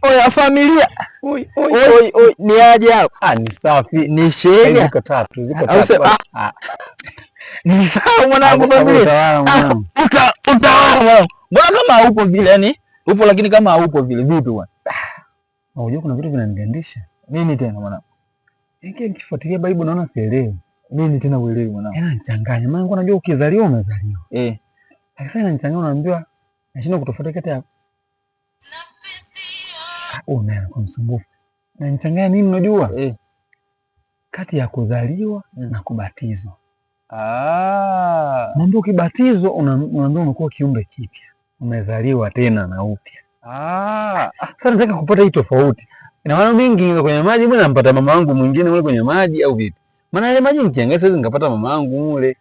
Oya familia. Oi, ni aje hapo? Ni safi. Ni shega. Ziko tatu. Ni sawa mwanangu familia. Utawala. Mbona kama haupo vile yani? Upo lakini kama haupo vile vipi bwana? Unajua kuna vitu vinanigandisha. Nini tena mwanangu? Nikifuatilia Biblia naona sielewi. Nini tena uelewi mwanangu? Inanichanganya. Maana unajua ukizaliwa umezaliwa. Sasa inanichanganya unaambiwa nashindwa kutofautisha kati ya kwa msumbufu. Inanichanganya nini unajua? Kati ya kuzaliwa na kubatizwa. Ndio ukibatizwa unaambiwa umekuwa kiumbe kipya. Umezaliwa tena na upya. Sasa nataka kupata hii tofauti. Ina maana mingi kwenye maji mbona nampata mama wangu mwingine mule kwenye maji au vipi? Maana ile maji nikiangalia siwezi nikapata mama wangu mule.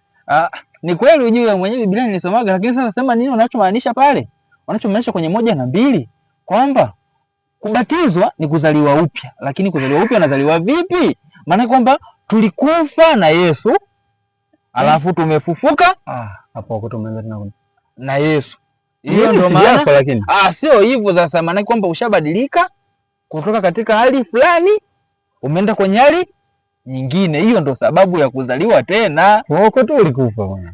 Ni kweli ujue mwenyewe Biblia nilisomaga, lakini sasa sema nini wanachomaanisha pale? Wanachomaanisha kwenye 1 na 2 kwamba kubatizwa ni kuzaliwa upya, lakini kuzaliwa upya unazaliwa vipi? Maana kwamba tulikufa na Yesu, alafu tumefufuka hapo huko tumeanza na Yesu. Hiyo ndio maana lakini sio hivyo sasa, maana kwamba ushabadilika kutoka katika hali fulani umeenda kwenye hali nyingine. Hiyo ndo sababu ya kuzaliwa tena. Wako tu ulikufa bwana.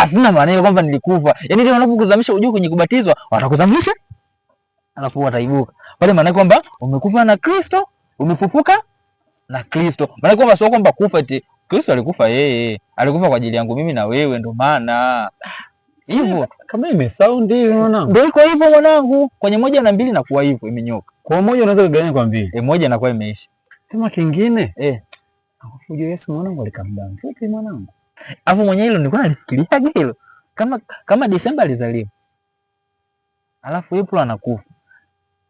Sina maana hiyo kwamba nilikufa. Yaani ndio wanapokuzamisha ujue kwenye kubatizwa, watakuzamisha alafu wataibuka. Pale maana kwamba umekufa na Kristo, umefufuka na Kristo. Maana kwamba sio kwamba kufa eti Kristo alikufa yeye. Alikufa kwa ajili yangu mimi na wewe, ndo maana. Hivyo kama imesound hivi unaona. Ndio iko hivyo mwanangu. Kwenye 1 na 2 inakuwa hivyo imenyoka. Kwa 1 unaweza kugawanya kwa 2. Moja inakuwa imeisha. Sema kingine. Akufujua Yesu mwanangu alikamda mfupi mwanangu. Alafu mwenyewe hilo nilikuwa nalifikiriaje hilo. Kama Desemba alizaliwa. Alafu April anakufa.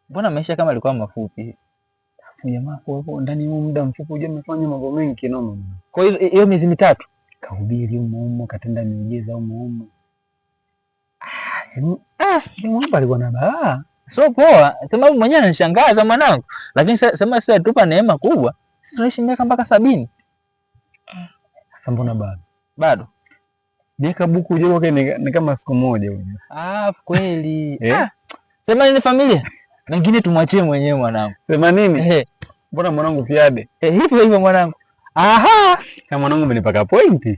Mbona maisha kama alikuwa mafupi? Jamaa hapo ndani ya muda mfupi unajua amefanya mambo mengi kinoma. Kwa hiyo miezi 3 kahubiri humo katenda miujiza humo. Mwamba alikuwa na balaa. So poa, sema mwenyewe ananishangaza mwanangu. Lakini sema sasa tupa neema kubwa. Sisi tunaishi miaka mpaka 70. Sasa mbona bado? Miaka buku ujue ni kama siku moja huyo. Kweli. Sema nini familia? Mengine tumwachie mwenyewe mwanangu. Sema nini? Mbona mwanangu piade? Hivyo mwanangu. Kama mwanangu umenipaka pointi.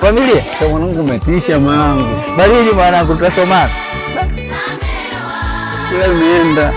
Familia, kama mwanangu umetisha mwanangu. Baridi mwanangu tutasomana. Kila nimeenda